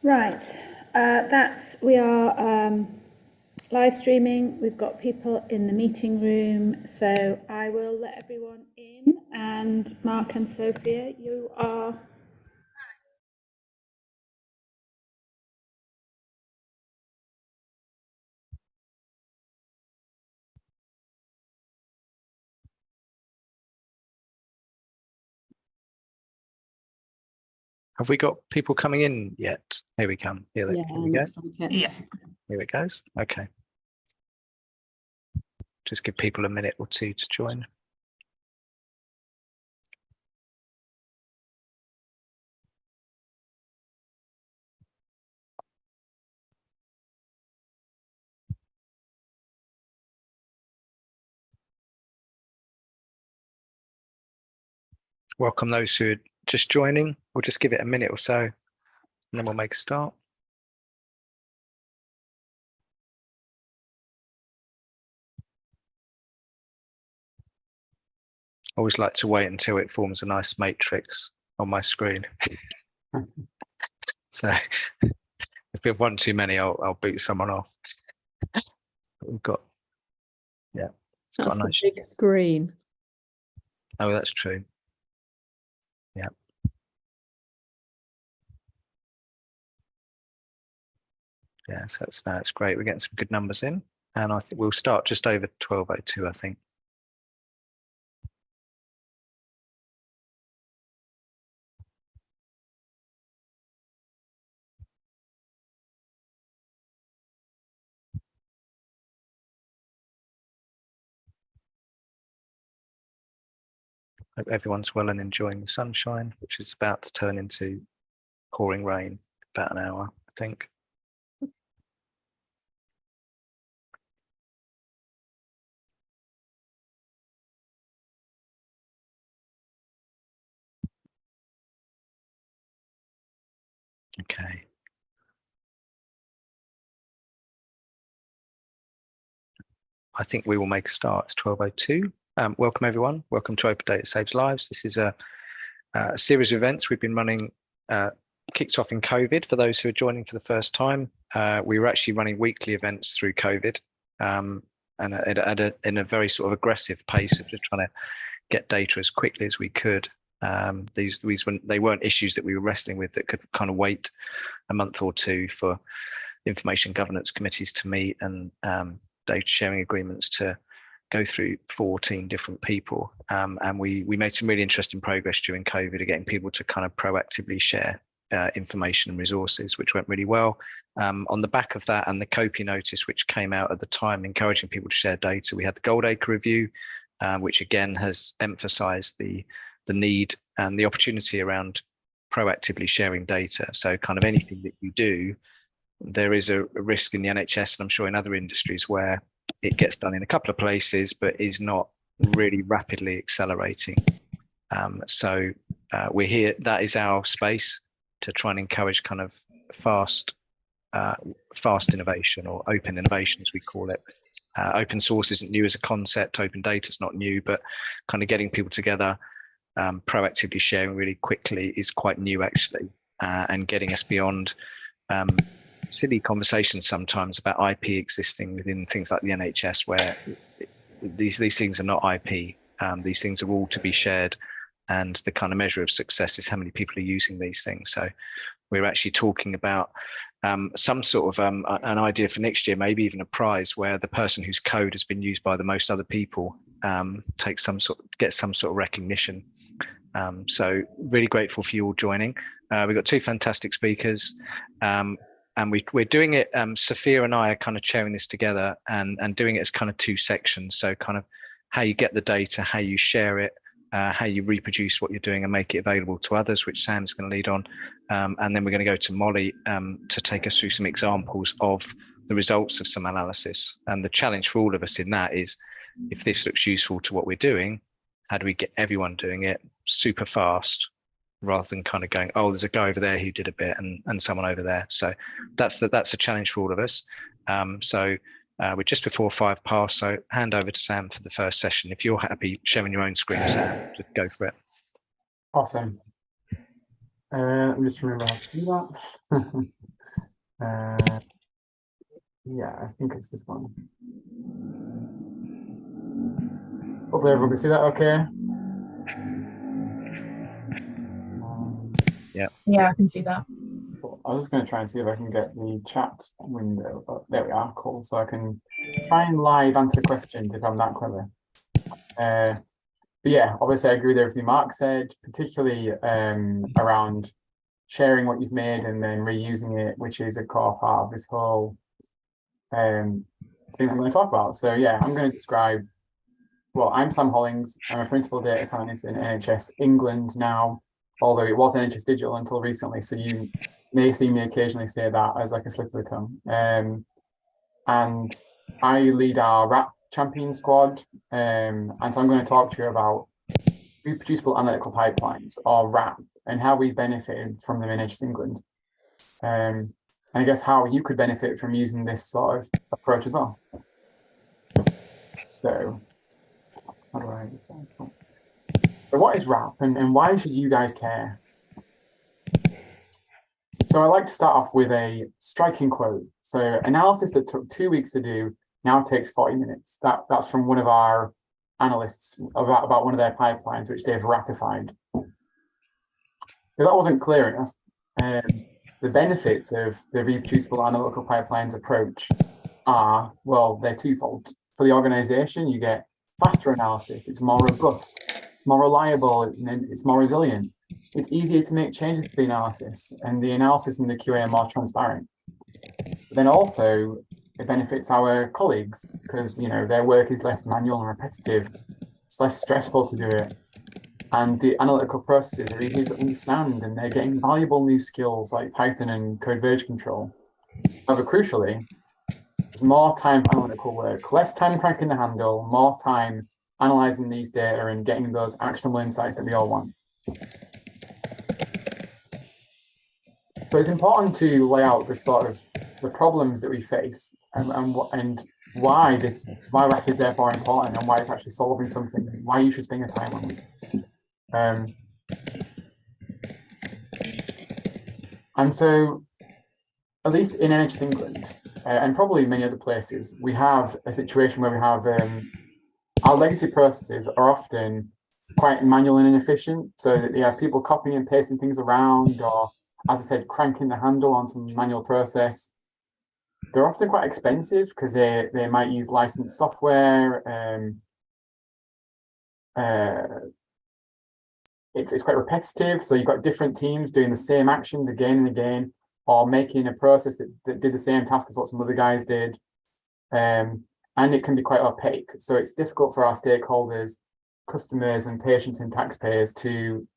Right, we are live streaming. We've got people in the meeting room, so I will let everyone in. And Mark and Sophia, you are. Have we got people coming in yet? Here we come. Here we go. Yeah. Here it goes. Okay. Just give people a minute or two to join. Welcome those who are just joining. We'll just give it a minute or so, and then we'll make a start. I always like to wait until it forms a nice matrix on my screen. So if we have one too many, I'll boot someone off. We've got, yeah. That's a big screen. Oh, that's true. Yeah. Yeah, so it's great. We're getting some good numbers in, and I think we'll start just over 12:02, I think. Hope everyone's well and enjoying the sunshine, which is about to turn into pouring rain about an hour, I think. Okay. I think we will make a start. It's 12:02. Welcome everyone. Welcome to Open Data Saves Lives. This is a series of events we've been running, kicked off in COVID. For those who are joining for the first time, we were actually running weekly events through COVID, and in a very sort of aggressive pace of just trying to get data as quickly as we could. They weren't issues that we were wrestling with that could kind of wait a month or two for information governance committees to meet and data sharing agreements to go through 14 different people. And we made some really interesting progress during COVID of getting people to kind of proactively share information and resources, which went really well. On the back of that and the COPI notice, which came out at the time, encouraging people to share data, we had the Goldacre review, which again has emphasized the need and the opportunity around proactively sharing data. So kind of anything that you do, there is a risk in the NHS, and I'm sure in other industries, where it gets done in a couple of places, but is not really rapidly accelerating. So we're here, that is our space to try and encourage kind of fast innovation, or open innovation, as we call it. Open source isn't new as a concept, open data is not new, but kind of getting people together, proactively sharing really quickly is quite new actually, and getting us beyond silly conversations sometimes about IP existing within things like the NHS, where these things are not IP. These things are all to be shared, and the kind of measure of success is how many people are using these things. So we're actually talking about some sort of an idea for next year, maybe even a prize where the person whose code has been used by the most other people gets some sort of recognition. So really grateful for you all joining. We've got two fantastic speakers, and we're doing it. Sophia and I are kind of chairing this together and doing it as kind of two sections. So kind of how you get the data, how you share it, how you reproduce what you're doing and make it available to others, which Sam's going to lead on. And then we're going to go to Molly to take us through some examples of the results of some analysis. And the challenge for all of us in that is, if this looks useful to what we're doing, how do we get everyone doing it super fast, rather than kind of going, oh, there's a guy over there who did a bit and someone over there. So that's a challenge for all of us. We're just before 5 past, so hand over to Sam for the first session. If you're happy sharing your own screen, Sam, just go for it. Awesome. Let me just remember how to do that. Yeah, I think it's this one. Hopefully everyone can see that okay. Yeah, I can see that. I was just going to try and see if I can get the chat window. Oh, there we are, cool. So I can try and live answer questions if I'm that clever. But yeah, obviously I agree with everything Mark said, particularly around sharing what you've made and then reusing it, which is a core part of this whole thing I'm going to talk about. So yeah, I'm going to describe, well, I'm Sam Hollings. I'm a principal data scientist in NHS England now, although it was NHS Digital until recently. So you may see me occasionally say that as like a slip of the tongue. And I lead our RAP champion squad. And so I'm going to talk to you about reproducible analytical pipelines, or RAP, and how we've benefited from them in NHS England. And I guess how you could benefit from using this sort of approach as well. So, how do I? So what is RAP, and why should you guys care? So I like to start off with a striking quote. So analysis that took 2 weeks to do now takes 40 minutes. That's from one of our analysts about one of their pipelines, which they've rapified. If that wasn't clear enough, the benefits of the reproducible analytical pipelines approach are, well, they're twofold. For the organization, you get faster analysis, it's more robust, it's more reliable, and it's more resilient. It's easier to make changes to the analysis, and the analysis and the QA are more transparent. But then also, it benefits our colleagues because, you know, their work is less manual and repetitive. It's less stressful to do it. And the analytical processes are easier to understand, and they're getting valuable new skills like Python and code version control. However, crucially, there's more time for analytical work, less time cranking the handle, more time analyzing these data and getting those actionable insights that we all want. So it's important to lay out the sort of the problems that we face and why RAP is therefore important, and why it's actually solving something, why you should spend your time on it. And so, at least in NHS England, and probably many other places, we have a situation where we have our legacy processes are often quite manual and inefficient. So you have people copying and pasting things around, or, as I said, cranking the handle on some manual process. They're often quite expensive because they might use licensed software. It's quite repetitive. So you've got different teams doing the same actions again and again, or making a process that did the same task as what some other guys did. And it can be quite opaque. So it's difficult for our stakeholders, customers and patients and taxpayers to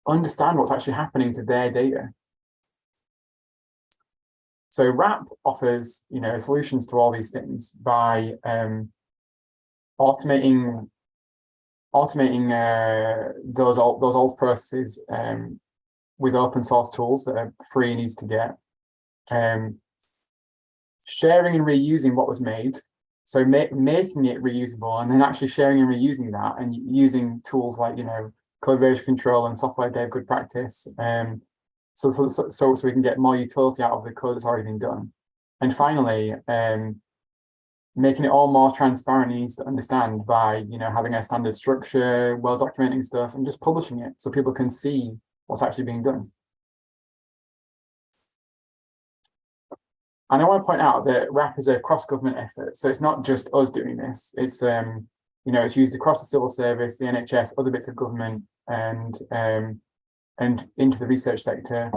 understand what's actually happening to their data. So RAP offers, you know, solutions to all these things by automating those old processes with open source tools that are free and easy to get. Sharing and reusing what was made, so making it reusable, and then actually sharing and reusing that, and using tools like, you know, code version control and software dev good practice. So we can get more utility out of the code that's already been done. And finally, making it all more transparent and easy to understand by, you know, having a standard structure, well documenting stuff, and just publishing it so people can see what's actually being done. And I want to point out that RAP is a cross-government effort, so it's not just us doing this. It's you know, it's used across the civil service, the NHS, other bits of government, and into the research sector.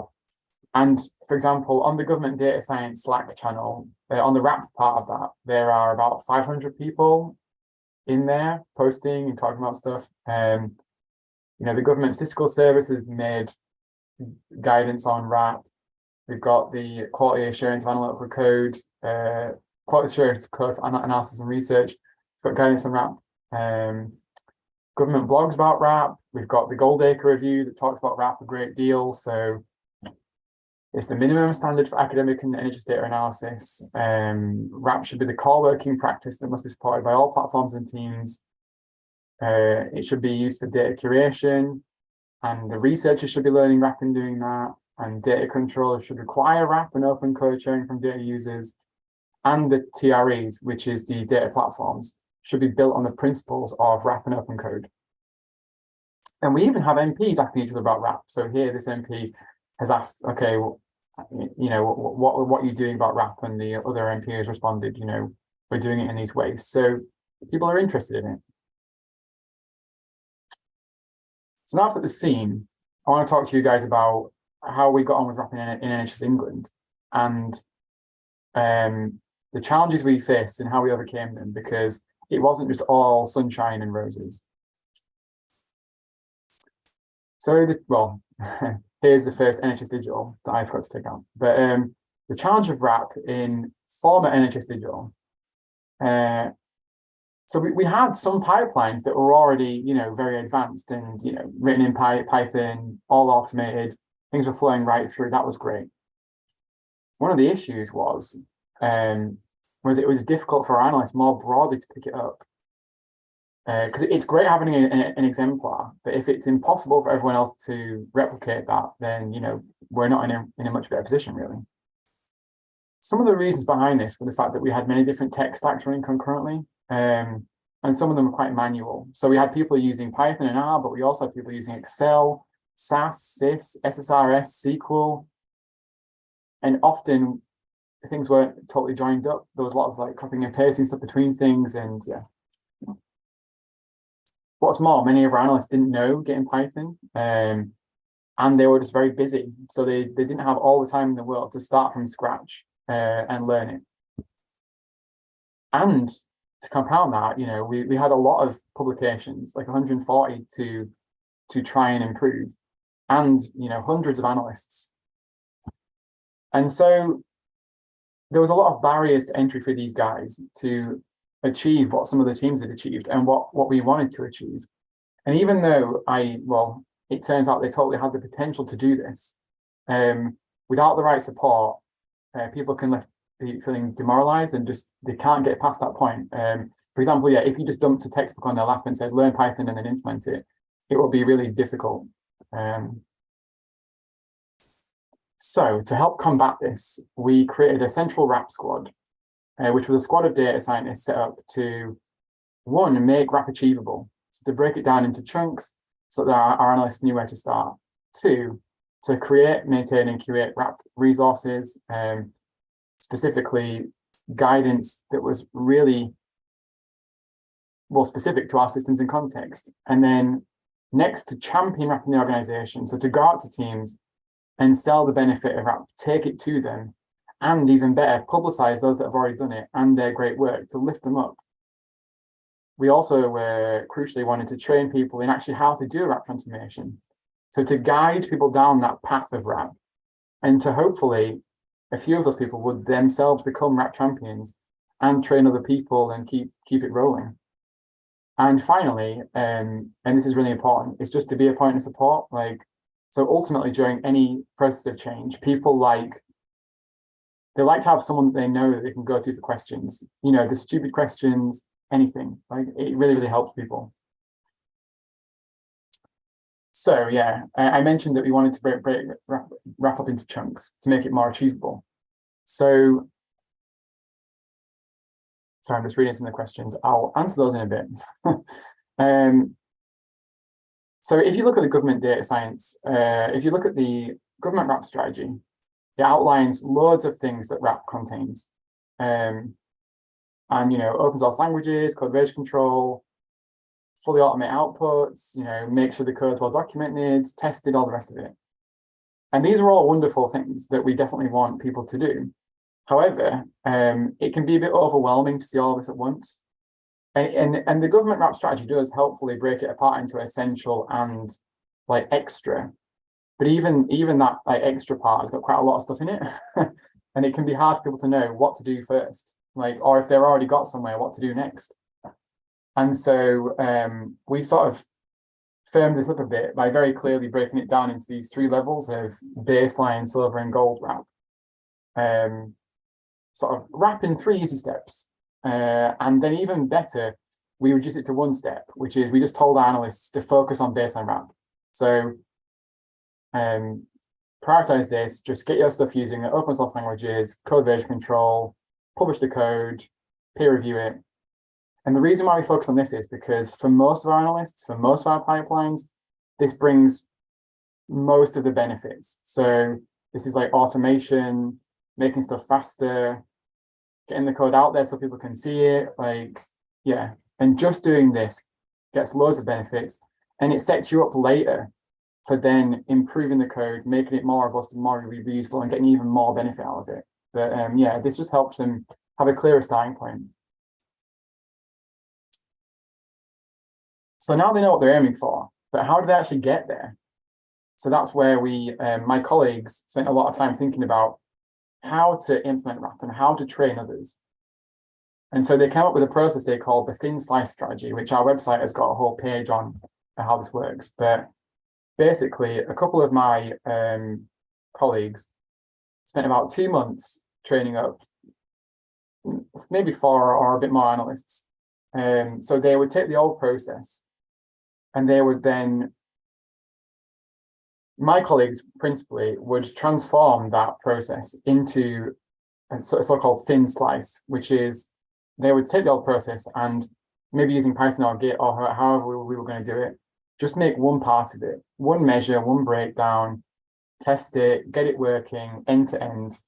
And for example, on the government data science Slack channel, on the RAP part of that, there are about 500 people in there posting and talking about stuff. You know, the government statistical service has made guidance on RAP. We've got the quality assurance of analytical code, quality assurance code for analysis and research. We've got guidance on RAP. Government blogs about RAP. We've got the Goldacre review that talks about RAP a great deal. So it's the minimum standard for academic and NHS data analysis. RAP should be the core working practice that must be supported by all platforms and teams. It should be used for data curation, and the researchers should be learning RAP and doing that. and data controllers should require RAP and open code sharing from data users, and the TREs, which is the data platforms, should be built on the principles of RAP and open code. And we even have MPs asking each other about RAP. So here, this MP has asked, okay, well, you know, what are you doing about RAP? And the other MP has responded, you know, we're doing it in these ways. So people are interested in it. So now I've set the scene, I want to talk to you guys about how we got on with RAP in NHS England, and the challenges we faced and how we overcame them, because it wasn't just all sunshine and roses. So, well, here's the first NHS Digital that I forgot to take out. But the challenge of RAP in former NHS Digital, so we had some pipelines that were already, you know, very advanced and, you know, written in Python, all automated, things were flowing right through. That was great. One of the issues was it was difficult for our analysts more broadly to pick it up. Because it's great having an exemplar, but if it's impossible for everyone else to replicate that, then, you know, we're not in a much better position, really. Some of the reasons behind this were the fact that we had many different tech stacks running concurrently, and some of them were quite manual. So we had people using Python and R, but we also had people using Excel, SAS, SYS, SSRS, SQL, and often things weren't totally joined up. There was a lot of like copying and pasting stuff between things, and yeah. What's more, many of our analysts didn't know getting Python, and they were just very busy. So they didn't have all the time in the world to start from scratch and learn it. And to compound that, you know, we had a lot of publications, like 140 to try and improve, and, you know, hundreds of analysts. And so there was a lot of barriers to entry for these guys to achieve what some of the teams had achieved and what we wanted to achieve. And even though it turns out they totally had the potential to do this, without the right support, people can be feeling demoralized and just, they can't get past that point. For example, yeah, if you just dumped a textbook on their lap and said, learn Python and then implement it, it will be really difficult. So to help combat this, we created a central RAP squad, which was a squad of data scientists set up to, one, make RAP achievable, so to break it down into chunks so that our analysts knew where to start. Two, to create, maintain, and curate RAP resources, specifically guidance that was really specific to our systems and context. And then next, to champion RAP in the organization, so to go out to teams and sell the benefit of RAP, take it to them, and even better, publicize those that have already done it and their great work to lift them up. We also crucially wanted to train people in actually how to do RAP transformation. So to guide people down that path of RAP, and to hopefully a few of those people would themselves become RAP champions and train other people and keep it rolling. And finally, and this is really important, is just to be a point of support. So ultimately during any process of change, people they like to have someone that they know that they can go to for questions. You know, the stupid questions, anything. It really, really helps people. So yeah, I mentioned that we wanted to wrap up into chunks to make it more achievable. So, sorry, I'm just reading some of the questions. I'll answer those in a bit. So if you look at the government data science, if you look at the government RAP strategy, it outlines loads of things that RAP contains. And, you know, open source languages, code version control, fully automate outputs, you know, make sure the code's well documented, tested, all the rest of it. And these are all wonderful things that we definitely want people to do. However, it can be a bit overwhelming to see all of this at once. And the government RAP strategy does helpfully break it apart into essential and extra. But even that extra part has got quite a lot of stuff in it. And it can be hard for people to know what to do first, or if they've already got somewhere, what to do next. And so we sort of firmed this up a bit by very clearly breaking it down into these three levels of baseline, silver, and gold RAP. Sort of RAP in 3 easy steps. And then even better, we reduced it to 1 step, which is we just told our analysts to focus on baseline RAP. So prioritize this, just get your stuff using open source languages, code version control, publish the code, peer review it. And the reason why we focus on this is because for most of our analysts, for most of our pipelines, this brings most of the benefits. So this is like automation, making stuff faster, getting the code out there so people can see it, like, yeah. And just doing this gets loads of benefits, and it sets you up later for then improving the code, making it more robust and more reusable, and getting even more benefit out of it. But yeah, this just helps them have a clearer starting point. So now they know what they're aiming for, but how do they actually get there? So that's where we, my colleagues, spent a lot of time thinking about how to implement RAP and how to train others. And so they came up with a process they called the thin slice strategy, which our website has got a whole page on how this works. But basically, a couple of my colleagues spent about 2 months training up maybe 4 or a bit more analysts. So they would take the old process, and they would then, my colleagues principally would transform that process into a so-called thin slice, which is they would take the old process and maybe using Python or Git or however we were going to do it, just make one part of it, one measure, one breakdown, test it, get it working end to end.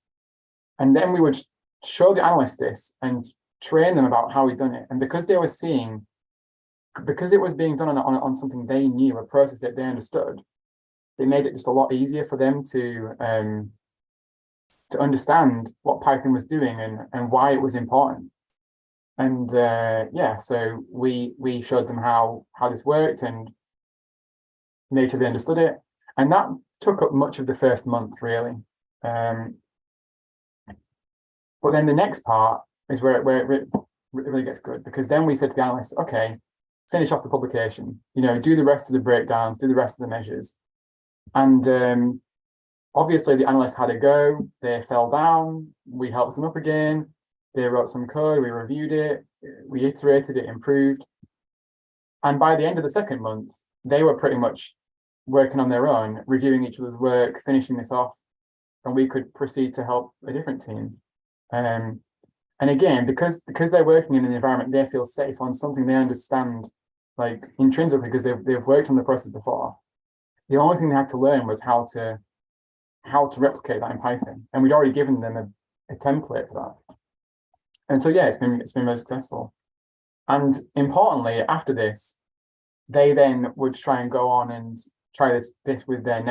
And then we would show the analysts this and train them about how we'd done it. And because they were seeing, because it was being done on something they knew, a process that they understood, it made it just a lot easier for them to understand what Python was doing and why it was important. And yeah, so we showed them how this worked and made sure they understood it. And that took up much of the first month, really. But then the next part is where it really gets good, because then we said to the analysts, okay, finish off the publication, do the rest of the breakdowns, do the rest of the measures. And obviously the analysts had a go, they fell down, we helped them up again, they wrote some code, we reviewed it, we iterated it, improved. And by the end of the second month, they were pretty much working on their own, reviewing each other's work, finishing this off, and we could proceed to help a different team. And again, because they're working in an environment they feel safe on something they understand, like intrinsically, because they've worked on the process before, the only thing they had to learn was how to replicate that in Python, and we'd already given them a template for that. And so yeah, it's been very successful. And importantly, after this, they then would try and go on and try this with their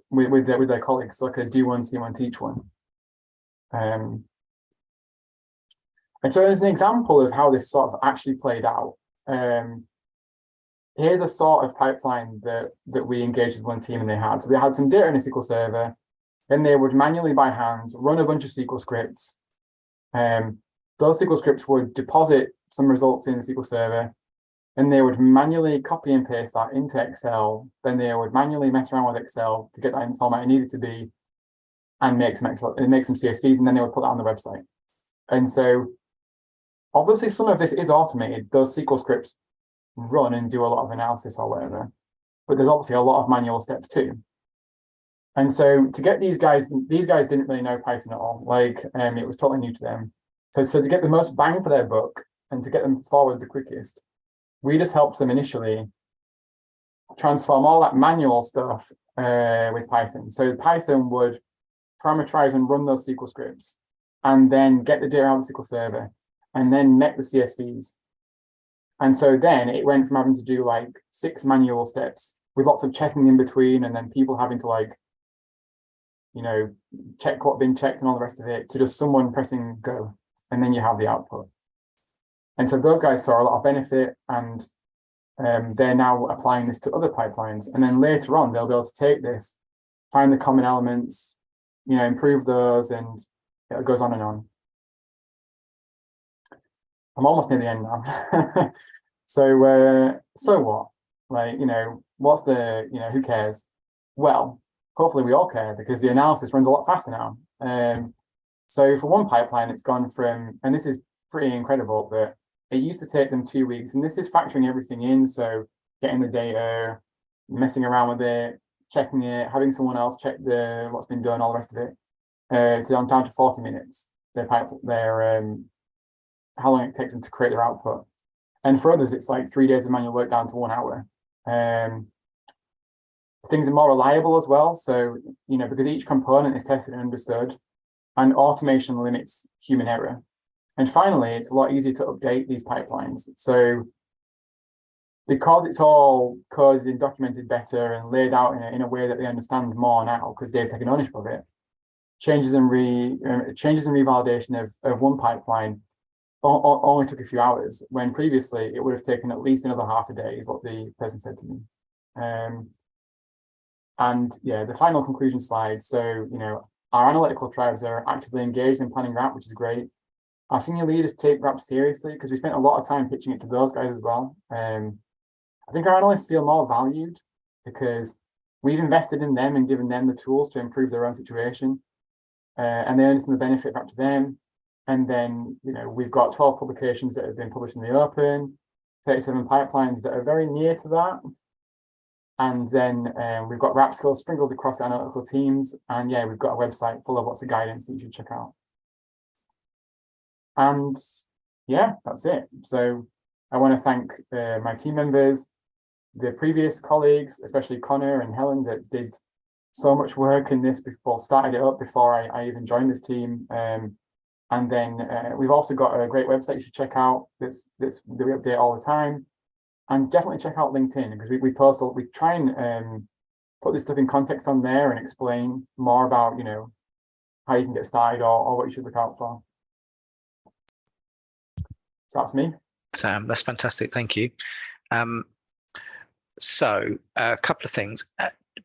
with their colleagues, so like a do one, see one, teach one. And so as an example of how this sort of actually played out, here's a sort of pipeline that we engaged with one team and they had. So they had some data in a SQL server, then they would manually by hand run a bunch of SQL scripts. Those SQL scripts would deposit some results in the SQL server, and they would manually copy and paste that into Excel. Then they would manually mess around with Excel to get that in the format it needed to be, and make some CSVs, and then they would put that on the website. And so obviously some of this is automated. Those SQL scripts run and do a lot of analysis or whatever, but there's obviously a lot of manual steps too. And so to get these guys didn't really know Python at all. Like it was totally new to them. So to get the most bang for their buck and to get them forward the quickest, we just helped them initially transform all that manual stuff with Python. So Python would parameterize and run those SQL scripts, and then get the data out of the SQL server, and then make the CSVs. And so then it went from having to do like 6 manual steps with lots of checking in between, and then people having to like, check what been checked and all the rest of it, to just someone pressing go, and then you have the output. And so those guys saw a lot of benefit, and they're now applying this to other pipelines. And then later on, they'll be able to take this, find the common elements, improve those, and it goes on and on. I'm almost near the end now. So what? Like, what's the, who cares? Well, hopefully we all care, because the analysis runs a lot faster now. So for one pipeline, it's gone from, and this is pretty incredible, but it used to take them 2 weeks, and this is factoring everything in. So getting the data, messing around with it, checking it, having someone else check what's been done, all the rest of it, down to 40 minutes. How long it takes them to create their output. And for others, it's like 3 days of manual work down to 1 hour. Things are more reliable as well. So, because each component is tested and understood, and automation limits human error. And finally, it's a lot easier to update these pipelines. So because it's all coded and documented better and laid out in a way that they understand more now, because they've taken ownership of it, changes and revalidation of one pipeline only took a few hours, when previously it would have taken at least another half a day, is what the person said to me. And yeah, the final conclusion slide. So, our analytical tribes are actively engaged in planning RAP, which is great. Our senior leaders take RAP seriously because we spent a lot of time pitching it to those guys as well. I think our analysts feel more valued because we've invested in them and given them the tools to improve their own situation. And they understand the benefit back to them. And then, we've got 12 publications that have been published in the open, 37 pipelines that are very near to that. And then we've got RAP skills sprinkled across the analytical teams. And yeah, we've got a website full of lots of guidance that you should check out. And yeah, that's it. So I want to thank my team members, the previous colleagues, especially Connor and Helen, that did so much work in this started it up before I even joined this team. And then we've also got a great website you should check out that we update all the time. And definitely check out LinkedIn, because we try and put this stuff in context on there and explain more about, how you can get started or what you should look out for. So that's me. Sam, that's fantastic. Thank you. So a couple of things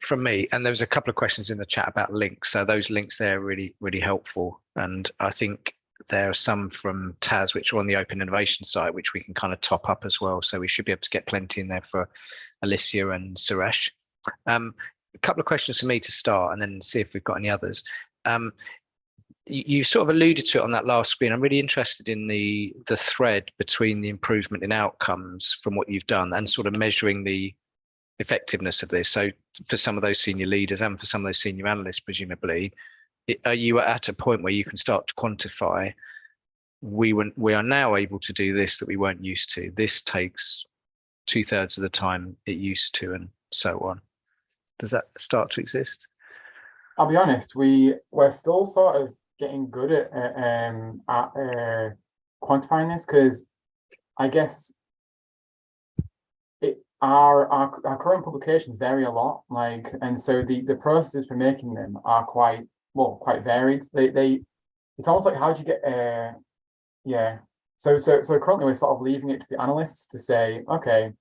from me, and there was a couple of questions in the chat about links. So those links there are really, really helpful. And I think there are some from Taz, which are on the Open Innovation site, which we can kind of top up as well. So we should be able to get plenty in there for Alicia and Suresh. A couple of questions for me to start, and then see if we've got any others. You sort of alluded to it on that last screen. I'm really interested in the thread between the improvement in outcomes from what you've done and sort of measuring the effectiveness of this. So for some of those senior leaders and for some of those senior analysts, presumably, are you at a point where you can start to quantify, we are now able to do this that we weren't used to? This takes 2/3 of the time it used to, and so on. Does that start to exist? I'll be honest, we're still sort of getting good at quantifying this, because I guess our current publications vary a lot, and so the processes for making them are quite varied. It's almost like, how do you get so currently we're sort of leaving it to the analysts to say, okay,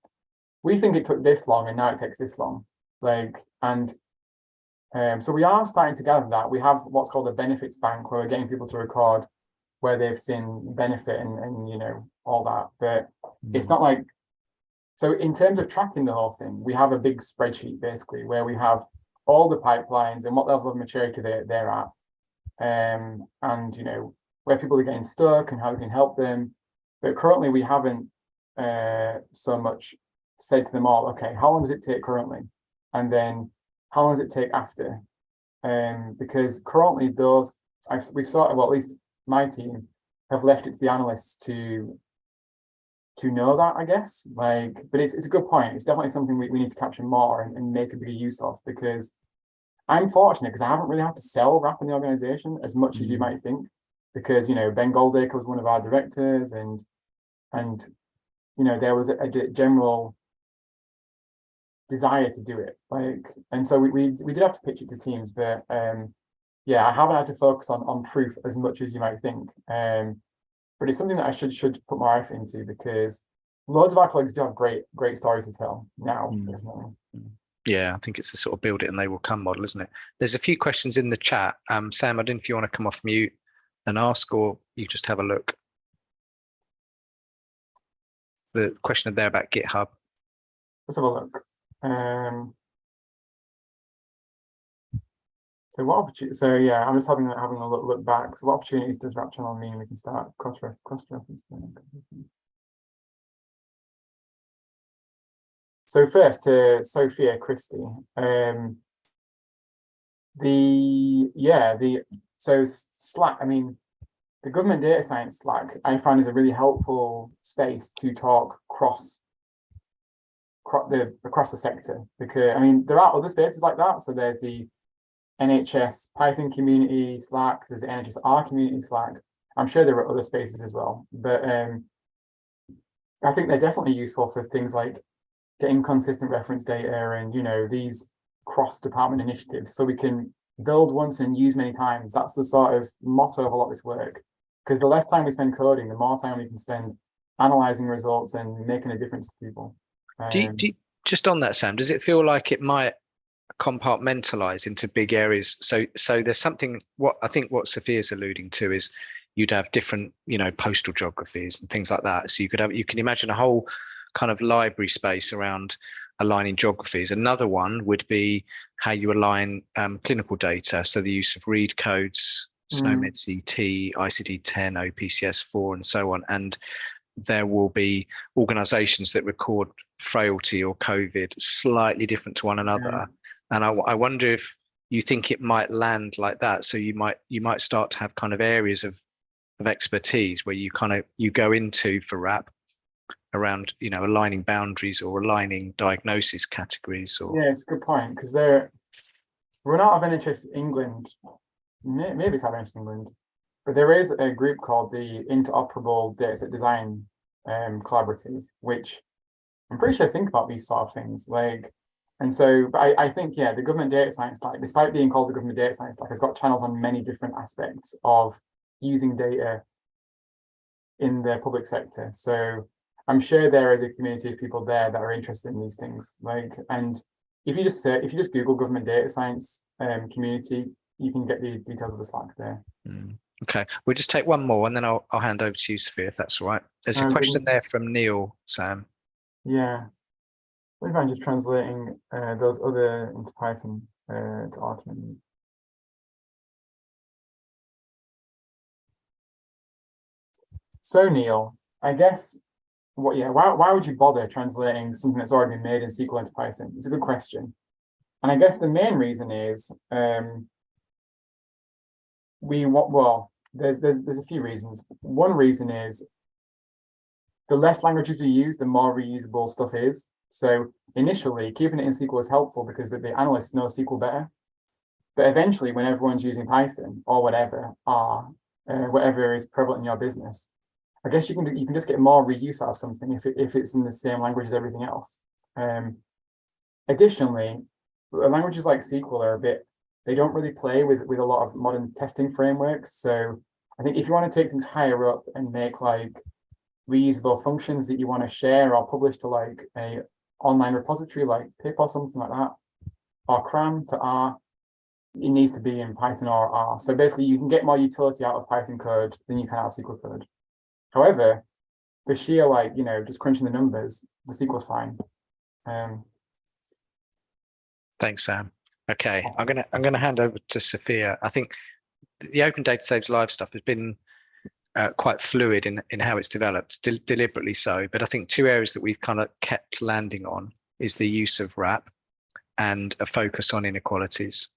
we think it took this long and now it takes this long, so we are starting to gather that. We have what's called a benefits bank, where we're getting people to record where they've seen benefit and all that, but it's not like, so in terms of tracking the whole thing, we have a big spreadsheet basically where we have all the pipelines and what level of maturity they're at, and where people are getting stuck and how we can help them. But currently we haven't so much said to them all, okay, how long does it take currently, and then how long does it take after? Because currently we've sort of, well, at least my team have left it to the analysts to know that, I guess. But it's a good point. It's definitely something we need to capture more and make a bigger use of, because I'm fortunate because I haven't really had to sell RAP in the organization as much as you might think, because Ben Goldacre was one of our directors, and there was a general desire to do it, and so we did have to pitch it to teams, but yeah, I haven't had to focus on proof as much as you might think, but it's something that I should put more effort into, because loads of our colleagues do have great stories to tell now. Definitely. Yeah, I think it's a sort of build it and they will come model, isn't it? There's a few questions in the chat. Sam, I don't know if you want to come off mute and ask, or you just have a look. The question there about GitHub. Let's have a look. So what opportunity? So yeah, I'm just having a look back. So what opportunities does RAP channel mean? We can start cross reference. So first to Sophia Christie. Slack, I mean, the government data science Slack I find is a really helpful space to talk across the sector, because I mean there are other spaces like that. So there's the NHS Python community Slack, there's the NHS R community Slack. I'm sure there are other spaces as well, but I think they're definitely useful for things like getting consistent reference data and, you know, these cross-department initiatives, so we can build once and use many times. That's the sort of motto of a lot of this work, because the less time we spend coding, the more time we can spend analyzing results and making a difference to people. Just on that, Sam, does it feel like it might compartmentalize into big areas? So there's something, what I think what Sophia's alluding to is you'd have different, you know, postal geographies and things like that. So you can imagine a whole kind of library space around aligning geographies. Another one would be how you align clinical data. So the use of read codes, SNOMED CT, ICD-10, OPCS4, and so on. And there will be organizations that record frailty or COVID slightly different to one another. And I wonder if you think it might land like that. So you might start to have kind of areas of expertise where you go into for RAP around, you know, aligning boundaries or aligning diagnosis categories. Or yeah, it's a good point, because we're not of NHS England, maybe it's out of NHS England, but there is a group called the Interoperable Dataset Design Collaborative, which I'm pretty sure think about these sort of things. And so, but I think, yeah, the government data science, like, despite being called the government data science, like, has got channels on many different aspects of using data in the public sector. So I'm sure there is a community of people there that are interested in these things. And if you just Google government data science community, you can get the details of the Slack there. Okay, we'll just take one more and then I'll hand over to you, Sophia, if that's all right. There's a question there from Neil, Sam. Yeah. I think I'm just translating those other into Python to automate. So Neil, I guess why would you bother translating something that's already been made in SQL into Python? It's a good question. And I guess the main reason is there's a few reasons. One reason is the less languages we use, the more reusable stuff is. So initially, keeping it in SQL is helpful because the analysts know SQL better. But eventually, when everyone's using Python or whatever, whatever is prevalent in your business, I guess you can just get more reuse out of something if it's in the same language as everything else. Additionally, languages like SQL they don't really play with a lot of modern testing frameworks. So I think if you want to take things higher up and make like reusable functions that you want to share or publish to like a online repository like pip or something like that, or cram to R, it needs to be in Python or R. So basically you can get more utility out of Python code than you can out of SQL code. However, for sheer just crunching the numbers, the SQL's fine. Thanks, Sam. Okay, I'm gonna hand over to Sophia. I think the Open Data Saves Lives stuff has been quite fluid in how it's developed, deliberately so. But I think two areas that we've kind of kept landing on is the use of RAP and a focus on inequalities.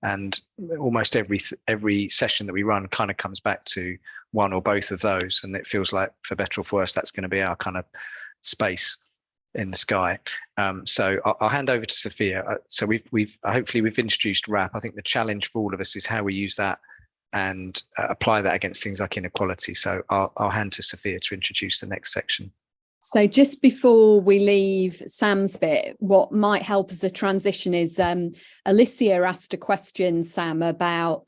And almost every session that we run kind of comes back to one or both of those, and it feels like for better or for worse, that's going to be our kind of space in the sky. So I'll hand over to Sophia. So hopefully we've introduced RAP. I think the challenge for all of us is how we use that and apply that against things like inequality. So I'll hand to Sophia to introduce the next section. So just before we leave Sam's bit, what might help as a transition is Alicia asked a question, Sam, about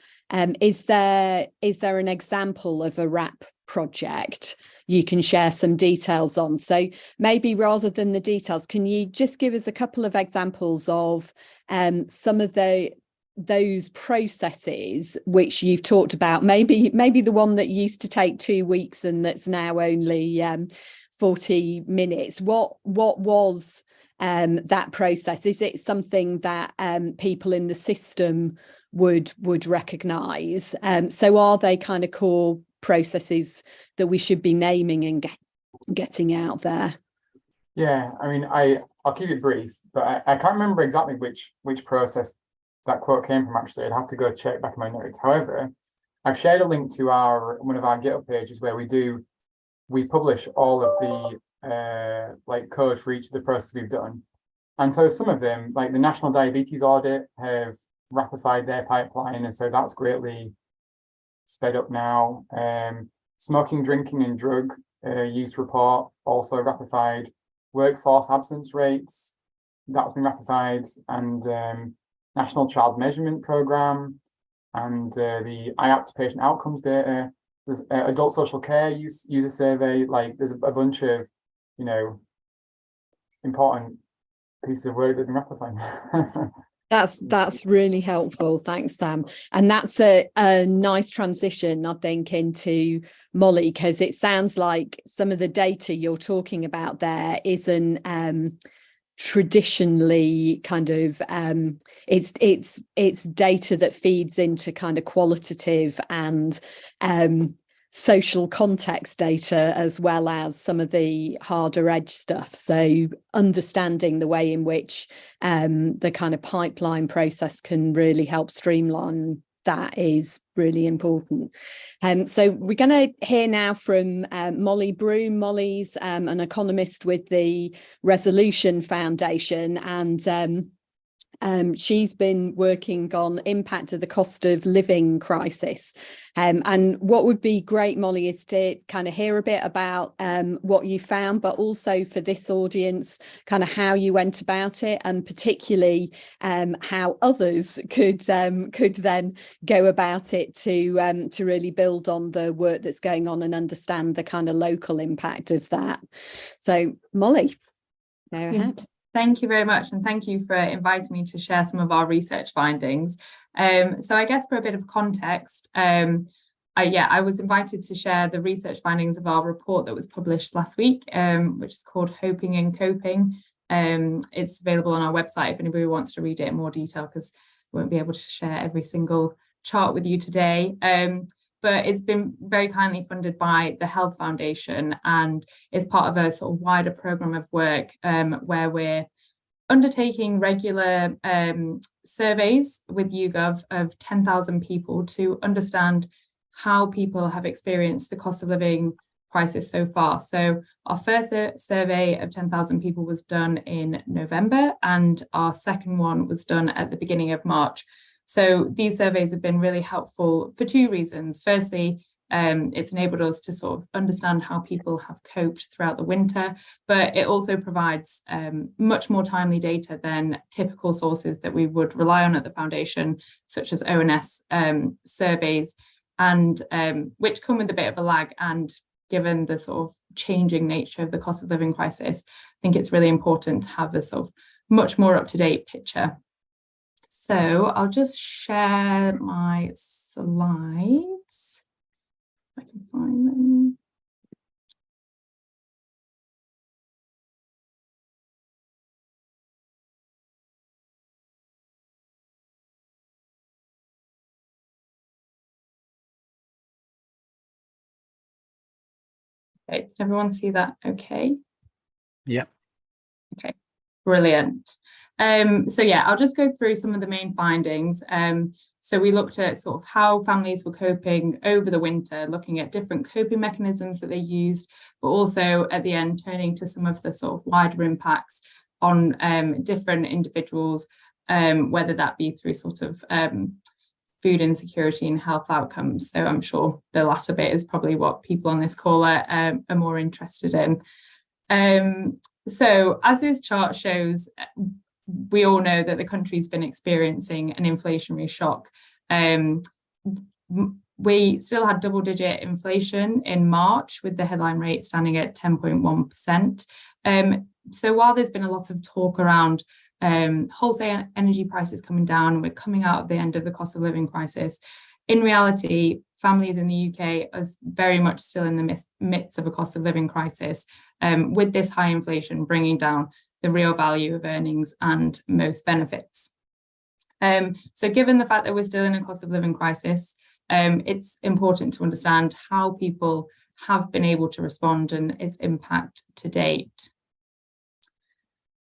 is there an example of a RAP project you can share some details on? So maybe rather than the details, can you just give us a couple of examples of some of those processes which you've talked about? Maybe the one that used to take 2 weeks and that's now only 40 minutes. What was that process? Is it something that people in the system would recognise? So are they kind of core processes that we should be naming and getting out there? Yeah, I mean, I'll keep it brief, but I can't remember exactly which process that quote came from, actually. I'd have to go check back in my notes. However, I've shared a link to one of our GitHub pages where we publish all of the like code for each of the processes we've done. And so some of them, like the National Diabetes Audit, have rapified their pipeline, and so that's greatly sped up now. Smoking, drinking, and drug use report also rapified. Workforce absence rates, that's been rapified, and National Child Measurement Program, and the IAPT patient outcomes data. There's adult social care user survey. Like there's a bunch of, you know, important pieces of work that have been rapified. That's really helpful. Thanks, Sam. And that's a nice transition, I think, into Molly, because it sounds like some of the data you're talking about there isn't traditionally kind of it's data that feeds into kind of qualitative and social context data, as well as some of the harder edge stuff. So understanding the way in which the kind of pipeline process can really help streamline that is really important. So we're going to hear now from Molly Broom. Molly's an economist with the Resolution Foundation, and she's been working on impact of the cost of living crisis. And what would be great, Molly, is to kind of hear a bit about what you found, but also for this audience, kind of how you went about it, and particularly how others could then go about it to really build on the work that's going on and understand the kind of local impact of that. So, Molly, go ahead. Thank you very much, and thank you for inviting me to share some of our research findings. So I guess for a bit of context, I was invited to share the research findings of our report that was published last week, which is called Hoping and Coping. It's available on our website if anybody wants to read it in more detail, because we won't be able to share every single chart with you today. But it's been very kindly funded by the Health Foundation, and is part of a sort of wider programme of work where we're undertaking regular surveys with YouGov of 10,000 people to understand how people have experienced the cost of living crisis so far. So our first survey of 10,000 people was done in November, and our second one was done at the beginning of March. So these surveys have been really helpful for two reasons. Firstly, it's enabled us to sort of understand how people have coped throughout the winter, but it also provides much more timely data than typical sources that we would rely on at the foundation, such as ONS surveys, and which come with a bit of a lag. And given the sort of changing nature of the cost of living crisis, I think it's really important to have a sort of much more up-to-date picture. So I'll just share my slides, if I can find them. Okay, did everyone see that okay? Yeah. Okay, brilliant. So yeah, I'll just go through some of the main findings. So we looked at sort of how families were coping over the winter, looking at different coping mechanisms that they used, but also at the end turning to some of the sort of wider impacts on different individuals, whether that be through sort of food insecurity and health outcomes. So I'm sure the latter bit is probably what people on this call are more interested in. So as this chart shows, we all know that the country's been experiencing an inflationary shock. We still had double-digit inflation in March, with the headline rate standing at 10.1%. So while there's been a lot of talk around wholesale energy prices coming down, and we're coming out of the end of the cost of living crisis, in reality, families in the UK are very much still in the midst of a cost of living crisis, with this high inflation bringing down the real value of earnings and most benefits. So given the fact that we're still in a cost of living crisis, it's important to understand how people have been able to respond and its impact to date.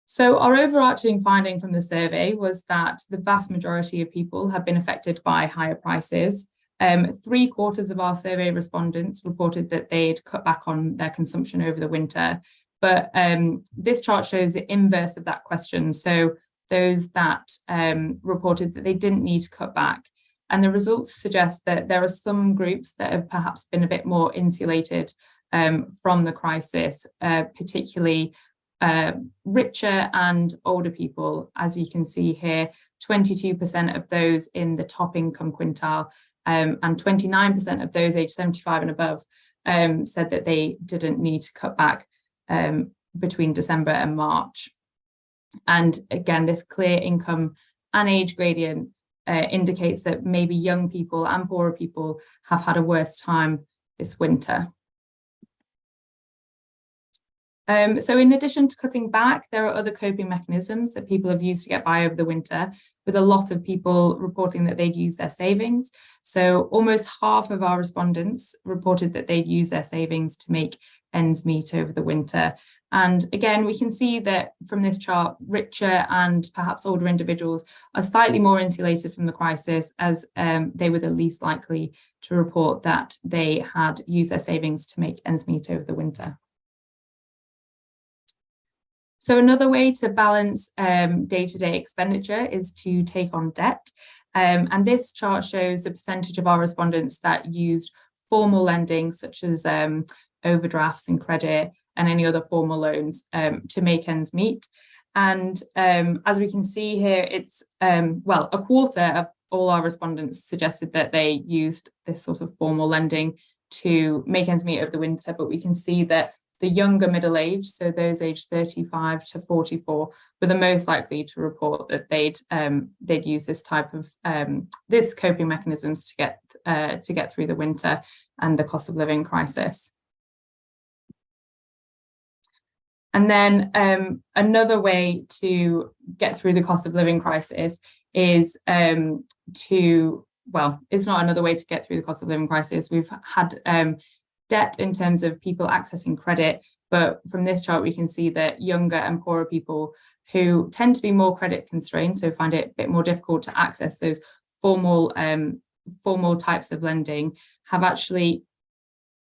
So our overarching finding from the survey was that the vast majority of people have been affected by higher prices. 3/4 of our survey respondents reported that they'd cut back on their consumption over the winter. But this chart shows the inverse of that question. So those that reported that they didn't need to cut back. And the results suggest that there are some groups that have perhaps been a bit more insulated from the crisis, particularly richer and older people. As you can see here, 22% of those in the top income quintile and 29% of those aged 75 and above said that they didn't need to cut back between December and March. And again, this clear income and age gradient indicates that maybe young people and poorer people have had a worse time this winter. So in addition to cutting back, there are other coping mechanisms that people have used to get by over the winter, with a lot of people reporting that they'd use their savings. So almost half of our respondents reported that they'd use their savings to make ends meet over the winter. And again, we can see that from this chart, richer and perhaps older individuals are slightly more insulated from the crisis, as they were the least likely to report that they had used their savings to make ends meet over the winter. So another way to balance day-to-day expenditure is to take on debt. And this chart shows the percentage of our respondents that used formal lending, such as overdrafts and credit and any other formal loans to make ends meet. And as we can see here, it's, well, a quarter of all our respondents suggested that they used this sort of formal lending to make ends meet over the winter, but we can see that the younger middle age, so those aged 35 to 44, were the most likely to report that they'd use this type of this coping mechanisms to get through the winter and the cost of living crisis. And then another way to get through the cost of living crisis is well, it's not another way to get through the cost of living crisis. We've had debt in terms of people accessing credit, but from this chart we can see that younger and poorer people who tend to be more credit constrained, so find it a bit more difficult to access those formal types of lending, have actually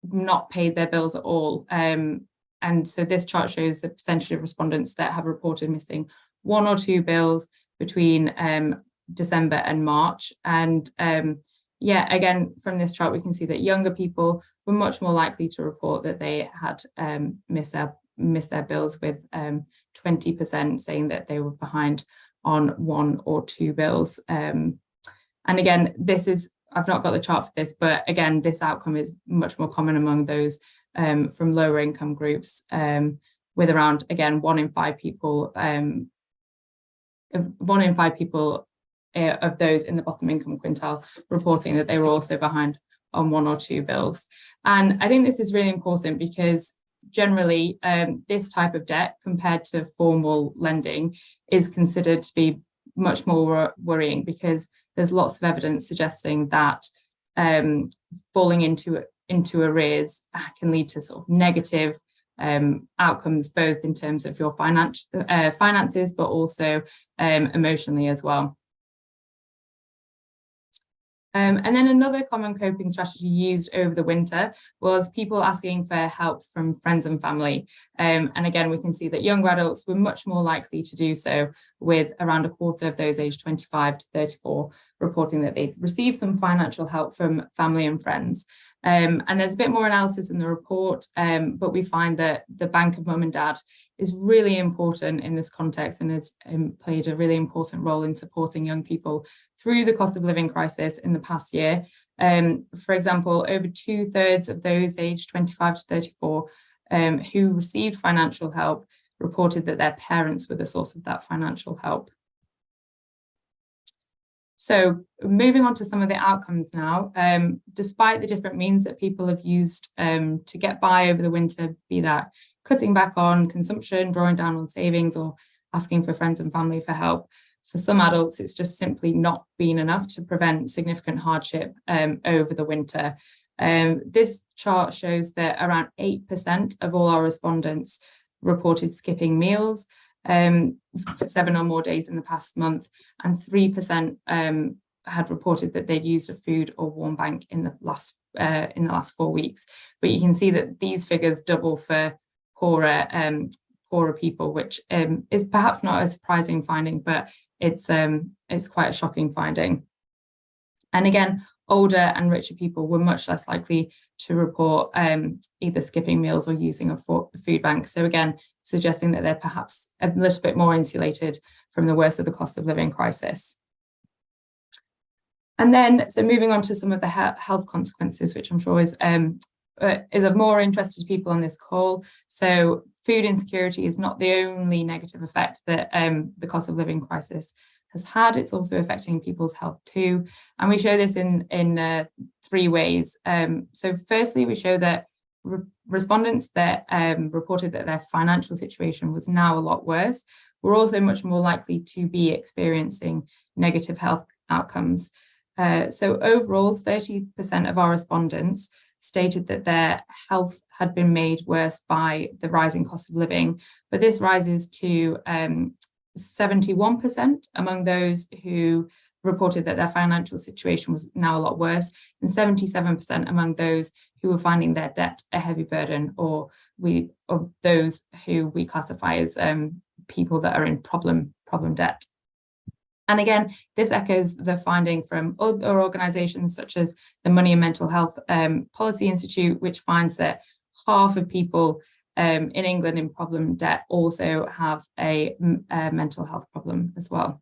not paid their bills at all. And so this chart shows the percentage of respondents that have reported missing 1 or 2 bills between December and March. And yeah, again, from this chart, we can see that younger people were much more likely to report that they had missed their bills, with 20% saying that they were behind on 1 or 2 bills. And again, this is, I've not got the chart for this, but again, this outcome is much more common among those from lower income groups, with around, again, 1 in 5 people, 1 in 5 people of those in the bottom income quintile reporting that they were also behind on 1 or 2 bills. And I think this is really important because generally this type of debt compared to formal lending is considered to be much more worrying, because there's lots of evidence suggesting that falling into arrears can lead to sort of negative outcomes, both in terms of your finances, but also emotionally as well. And then another common coping strategy used over the winter was people asking for help from friends and family. And again, we can see that younger adults were much more likely to do so, with around a quarter of those aged 25 to 34 reporting that they'd received some financial help from family and friends. And there's a bit more analysis in the report, but we find that the Bank of Mum and Dad is really important in this context and has played a really important role in supporting young people through the cost of living crisis in the past year. For example, over 2/3 of those aged 25 to 34 who received financial help reported that their parents were the source of that financial help. So moving on to some of the outcomes now, despite the different means that people have used to get by over the winter, be that cutting back on consumption, drawing down on savings, or asking for friends and family for help, for some adults, it's just simply not been enough to prevent significant hardship over the winter. This chart shows that around 8% of all our respondents reported skipping meals, for 7 or more days in the past month, and 3% had reported that they'd used a food or warm bank in the last 4 weeks. But you can see that these figures double for poorer people, which is perhaps not a surprising finding, but it's quite a shocking finding. And again, older and richer people were much less likely to report either skipping meals or using a food bank. So again, suggesting that they're perhaps a little bit more insulated from the worst of the cost of living crisis. And then, so moving on to some of the health consequences, which I'm sure is of more interest to people on this call. So food insecurity is not the only negative effect that the cost of living crisis has had. It's also affecting people's health too. And we show this in 3 ways. So firstly, we show that respondents that reported that their financial situation was now a lot worse were also much more likely to be experiencing negative health outcomes. So overall, 30% of our respondents stated that their health had been made worse by the rising cost of living, but this rises to 71% among those who reported that their financial situation was now a lot worse, and 77% among those who were finding their debt a heavy burden, or those who we classify as people that are in problem debt. And again, this echoes the finding from other organisations such as the Money and Mental Health Policy Institute, which finds that half of people in England in problem debt also have a mental health problem as well.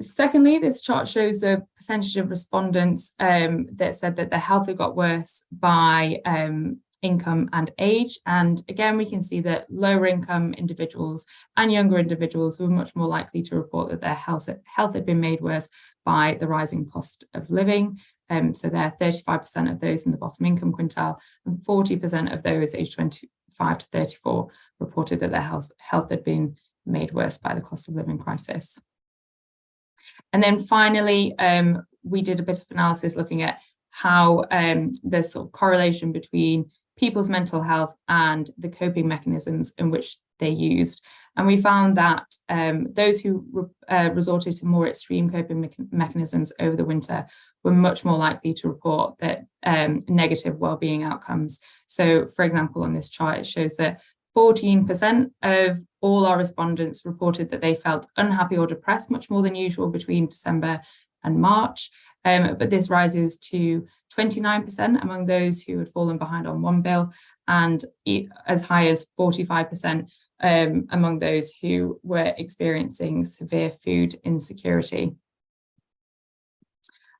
Secondly, this chart shows the percentage of respondents that said that their health had got worse by income and age. And again, we can see that lower income individuals and younger individuals were much more likely to report that their health had been made worse by the rising cost of living. So there are 35% of those in the bottom income quintile, and 40% of those aged 25 to 34 reported that their health had been made worse by the cost of living crisis. And then finally, we did a bit of analysis looking at how the sort of correlation between people's mental health and the coping mechanisms in which they used. And we found that those who resorted to more extreme coping mechanisms over the winter were much more likely to report that negative well-being outcomes. So, for example, on this chart, it shows that 14% of all our respondents reported that they felt unhappy or depressed much more than usual between December and March. But this rises to 29% among those who had fallen behind on one bill, and as high as 45% among those who were experiencing severe food insecurity.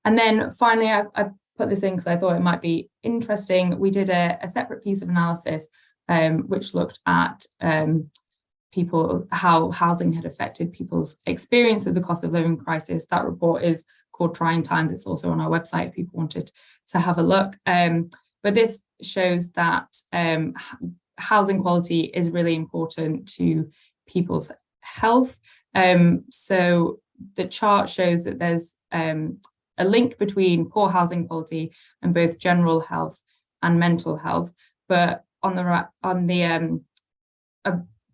And then finally, I put this in because I thought it might be interesting. We did a separate piece of analysis which looked at how housing had affected people's experience of the cost of living crisis. That report is called Trying Times. It's also on our website if people wanted to have a look. But this shows that housing quality is really important to people's health. So the chart shows that there's a link between poor housing quality and both general health and mental health. But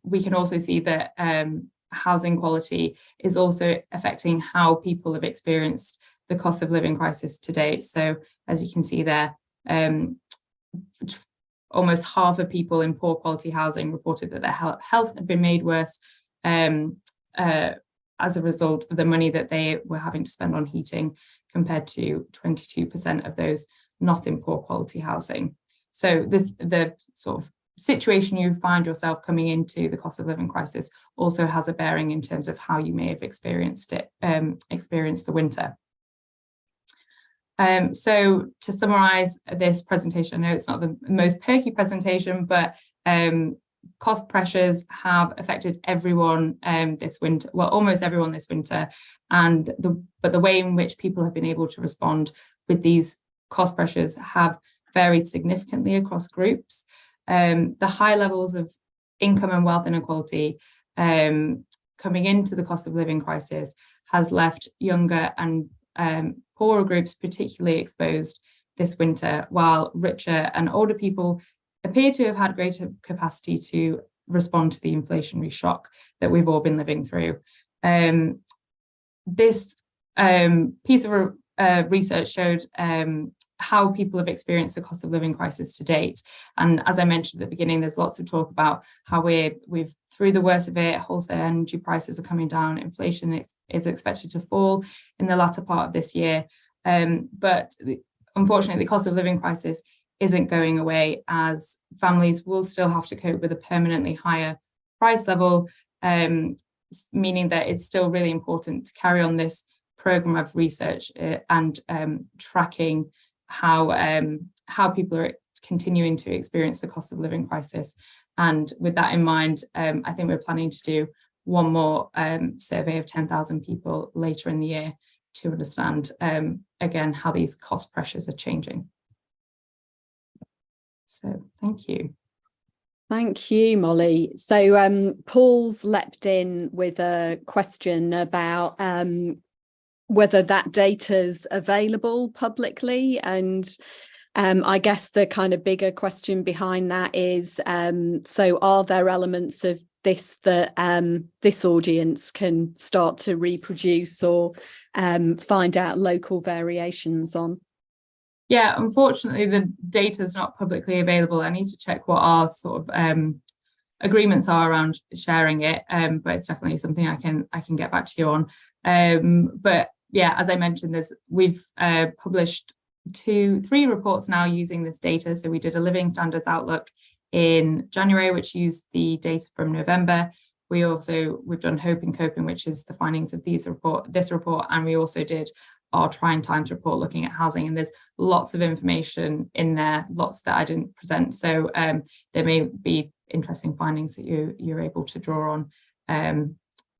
we can also see that housing quality is also affecting how people have experienced the cost of living crisis to date. So as you can see there, almost half of people in poor quality housing reported that their health had been made worse as a result of the money that they were having to spend on heating, compared to 22% of those not in poor quality housing. So the sort of situation you find yourself coming into the cost of living crisis also has a bearing in terms of how you may have experienced the winter. So to summarize this presentation, I know it's not the most perky presentation, but cost pressures have affected everyone this winter, well, almost everyone this winter, and the way in which people have been able to respond with these cost pressures have varied significantly across groups. The high levels of income and wealth inequality coming into the cost of living crisis has left younger and poorer groups particularly exposed this winter, while richer and older people appear to have had greater capacity to respond to the inflationary shock that we've all been living through. This piece of research showed how people have experienced the cost of living crisis to date. And as I mentioned at the beginning, there's lots of talk about how we've through the worst of it, wholesale energy prices are coming down, inflation is expected to fall in the latter part of this year. But unfortunately, the cost of living crisis isn't going away, as families will still have to cope with a permanently higher price level, meaning that it's still really important to carry on this program of research and tracking how people are continuing to experience the cost of living crisis. And with that in mind, I think we're planning to do one more survey of 10,000 people later in the year to understand, again, how these cost pressures are changing. So thank you. Thank you, Molly. So Paul's leapt in with a question about whether that data's available publicly. And I guess the kind of bigger question behind that is, so are there elements of this that this audience can start to reproduce or find out local variations on? Yeah, unfortunately, the data is not publicly available. I need to check what our sort of agreements are around sharing it, but it's definitely something I can get back to you on. But yeah, as I mentioned, we've published 3 reports now using this data. So we did a Living Standards Outlook in January, which used the data from November. We've done Hope and Coping, which is the findings of this report, and we also did our Trying Times report looking at housing, and there's lots of information in there, lots that I didn't present. So there may be interesting findings that you're able to draw on.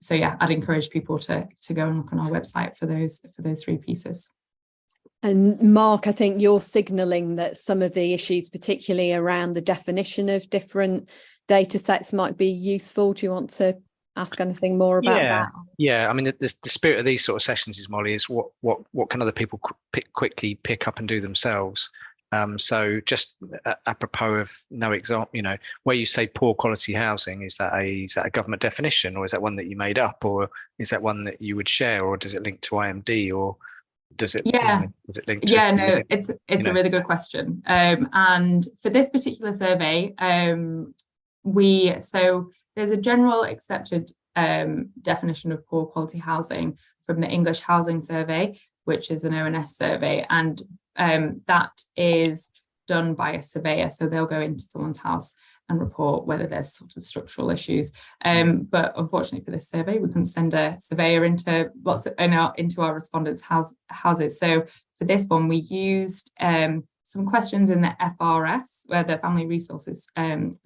So yeah, I'd encourage people to go and look on our website for those 3 pieces. And Mark, I think you're signalling that some of the issues, particularly around the definition of different data sets, might be useful. Do you want to ask anything more about that? Yeah, I mean, the spirit of these sort of sessions is, Molly, is what can other people quickly pick up and do themselves. So just apropos of no example, where you say poor quality housing, is that a government definition, or is that one that you made up, or is that one that you would share, or does it link to IMD, or does it? Does it link to? Yeah, no, it's a really good question. And for this particular survey, there's a general accepted definition of poor quality housing from the English Housing Survey, which is an ONS survey, and that is done by a surveyor. So they'll go into someone's house and report whether there's sort of structural issues. But unfortunately for this survey, we couldn't send a surveyor into our respondents' houses. So for this one, we used some questions in the FRS, where the Family Resources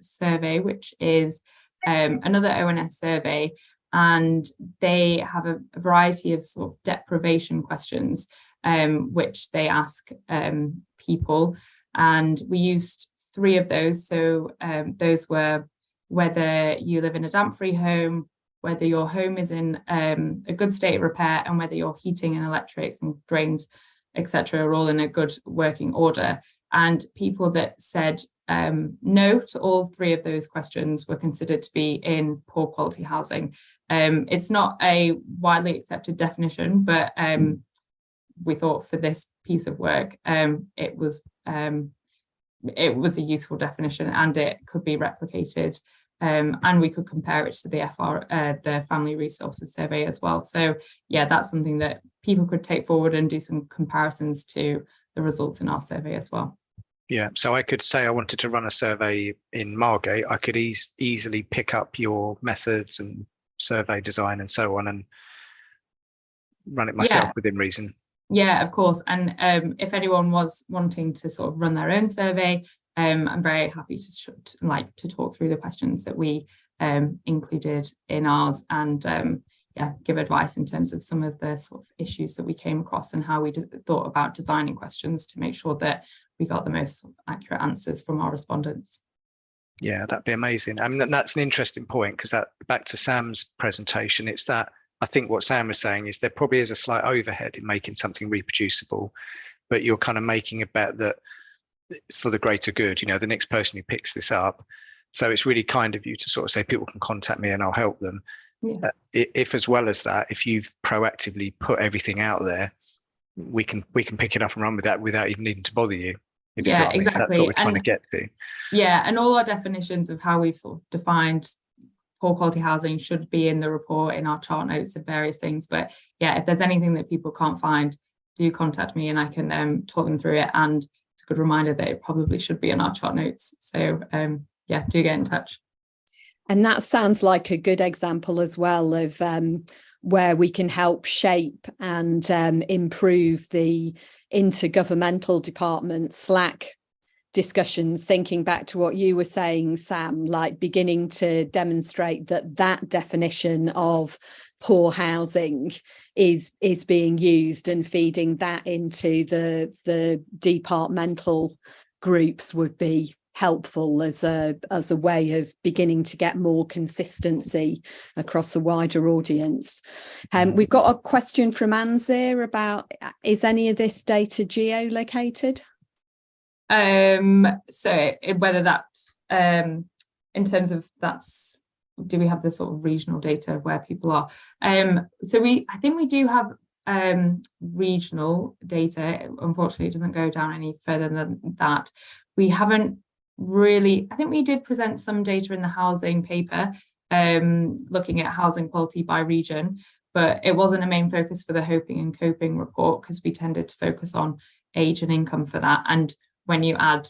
Survey, which is another ONS survey, and they have a variety of sort of deprivation questions, which they ask people, and we used 3 of those. So those were whether you live in a damp-free home, whether your home is in a good state of repair, and whether your heating and electrics and drains, etc., are all in a good working order. And people that said no to all 3 of those questions were considered to be in poor quality housing. It's not a widely accepted definition, but we thought for this piece of work, it was a useful definition, and it could be replicated, and we could compare it to the Family Resources Survey as well. So yeah, that's something that people could take forward and do some comparisons to the results in our survey as well. Yeah, so I could say I wanted to run a survey in Margate. I could easily pick up your methods and survey design and so on and run it myself within reason. Yeah, of course. And if anyone was wanting to sort of run their own survey, I'm very happy to talk through the questions that we included in ours, and give advice in terms of some of the sort of issues that we came across and how we thought about designing questions to make sure that we got the most accurate answers from our respondents. Yeah, that'd be amazing. I mean, that's an interesting point, because that, back to Sam's presentation, it's that I think what Sam was saying is there probably is a slight overhead in making something reproducible, but you're kind of making a bet that for the greater good, the next person who picks this up, So it's really kind of you to sort of say people can contact me and I'll help them. Yeah. If as well as that, if you've proactively put everything out there, we can pick it up and run with that without even needing to bother you. If you see Yeah, what I mean. That's exactly. what we're trying to get to. Yeah, and all our definitions of how we've sort of defined poor quality housing should be in the report, in our chart notes of various things. But yeah, if there's anything that people can't find, do contact me and I can talk them through it. And it's a good reminder that it probably should be in our chart notes. So yeah, do get in touch. And that sounds like a good example as well of where we can help shape and improve the intergovernmental department Slack discussions, thinking back to what you were saying, Sam, like beginning to demonstrate that that definition of poor housing is being used, and feeding that into the departmental groups would be helpful as a way of beginning to get more consistency across a wider audience. We've got a question from Anzir about, is any of this data geolocated? So whether that's in terms of do we have the sort of regional data of where people are? So I think we do have regional data. Unfortunately, it doesn't go down any further than that. We haven't really, I think we did present some data in the housing paper, looking at housing quality by region, but it wasn't a main focus for the Hoping and Coping report because we tended to focus on age and income for that. And when you add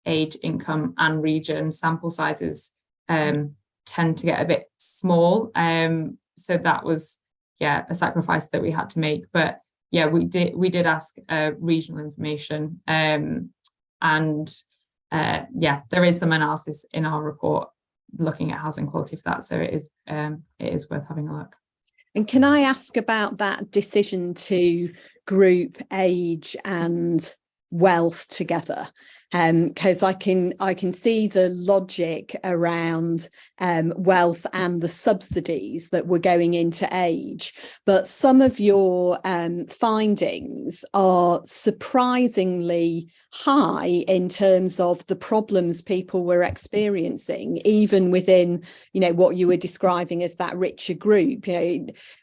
age, income and region, sample sizes tend to get a bit small. So that was, a sacrifice that we had to make. But yeah, we did ask regional information. And there is some analysis in our report looking at housing quality for that. So it is worth having a look. And can I ask about that decision to group age and wealth together? Because I can see the logic around wealth and the subsidies that were going into age, but some of your findings are surprisingly high in terms of the problems people were experiencing, even within, what you were describing as that richer group.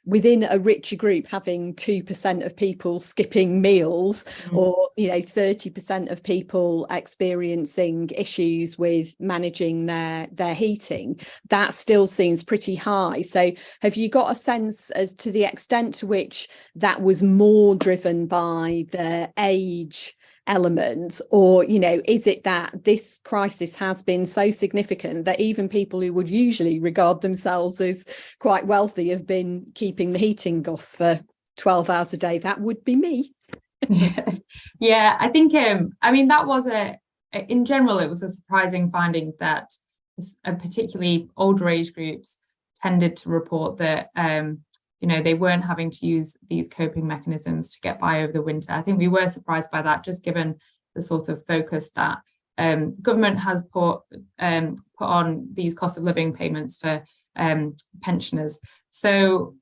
Within a richer group, having 2% of people skipping meals, or 30% of people experiencing issues with managing their heating, that still seems pretty high. So have you got a sense as to the extent to which that was more driven by the age element, or is it that this crisis has been so significant that even people who would usually regard themselves as quite wealthy have been keeping the heating off for 12 hours a day? That would be me. Yeah, I think that was in general, it was a surprising finding that particularly older age groups tended to report that they weren't having to use these coping mechanisms to get by over the winter. I think we were surprised by that, just given the sort of focus that government has put on these cost of living payments for pensioners. So,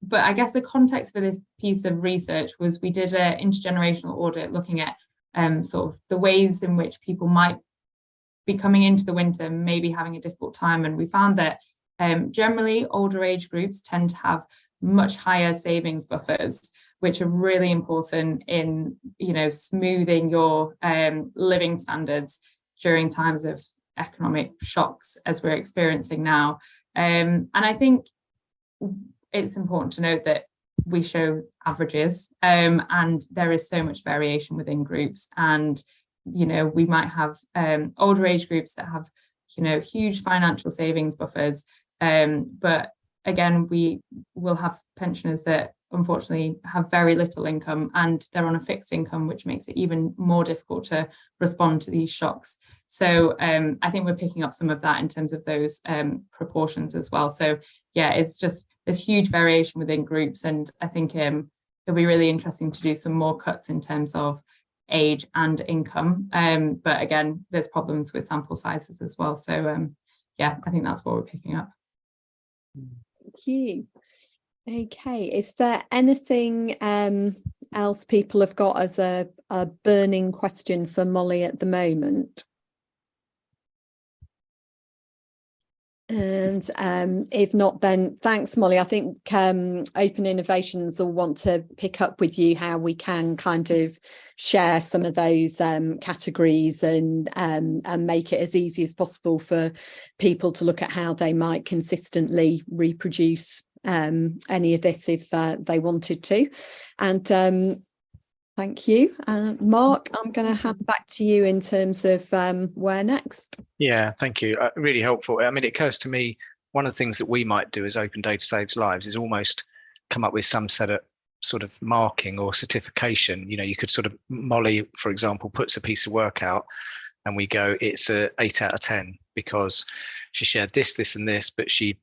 but I guess the context for this piece of research was we did an intergenerational audit looking at sort of the ways in which people might be coming into the winter, maybe having a difficult time. And we found that generally older age groups tend to have much higher savings buffers, which are really important in, smoothing your living standards during times of economic shocks as we're experiencing now. And I think it's important to note that we show averages, and there is so much variation within groups. And, we might have older age groups that have, huge financial savings buffers. But again, we will have pensioners that unfortunately have very little income and they're on a fixed income, which makes it even more difficult to respond to these shocks. So I think we're picking up some of that in terms of those proportions as well. So yeah, it's just there's huge variation within groups, and I think it'll be really interesting to do some more cuts in terms of age and income. But again, there's problems with sample sizes as well. So yeah, I think that's what we're picking up. Thank you. Okay, is there anything else people have got as a burning question for Molly at the moment? And if not, then thanks, Molly. I think Open Innovations will want to pick up with you how we can kind of share some of those categories and make it as easy as possible for people to look at how they might consistently reproduce any of this if they wanted to. And thank you. Mark, I'm going to hand back to you in terms of where next. Yeah, thank you. Really helpful. I mean, it occurs to me, one of the things that we might do as Open Data Saves Lives is almost come up with some sort of marking or certification. You know, you could sort of, Molly, for example, puts a piece of work out and we go, it's a 8 out of 10 because she shared this, and this, but she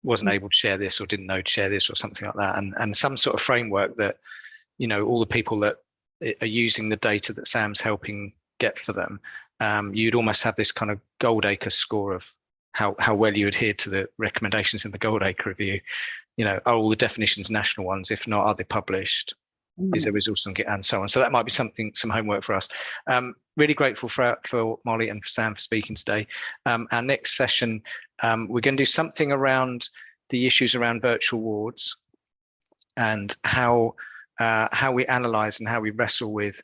wasn't able to share this or didn't know to share this or something like that. And some sort of framework that, you know, all the people that are using the data that Sam's helping get for them, you'd almost have this kind of Goldacre score of how well you adhere to the recommendations in the Goldacre review. You know, are all the definitions national ones? If not, are they published? Is there resource and so on? So that might be some homework for us. Really grateful for Molly and for Sam for speaking today. Our next session, we're going to do something around the issues around virtual wards and how we analyse and how we wrestle with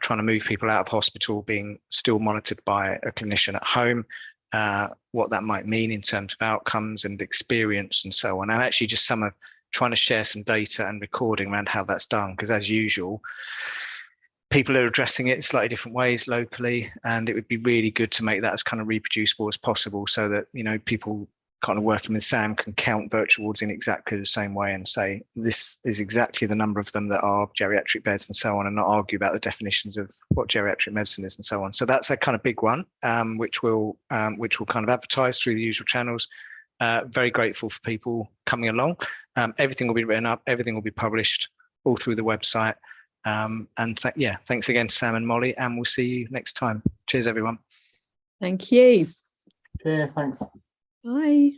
trying to move people out of hospital being still monitored by a clinician at home, what that might mean in terms of outcomes and experience and so on, and actually just some of trying to share some data and recording around how that's done, because as usual, people are addressing it in slightly different ways locally, and it would be really good to make that as kind of reproducible as possible so that, you know, people kind of working with Sam can count virtual wards in exactly the same way and say, this is exactly the number of them that are geriatric beds and so on, and not argue about the definitions of what geriatric medicine is and so on. So that's a kind of big one, which we'll kind of advertise through the usual channels. Very grateful for people coming along. Everything will be written up, everything will be published all through the website. Thanks again to Sam and Molly, and we'll see you next time. Cheers, everyone. Thank you. Cheers, thanks. Bye.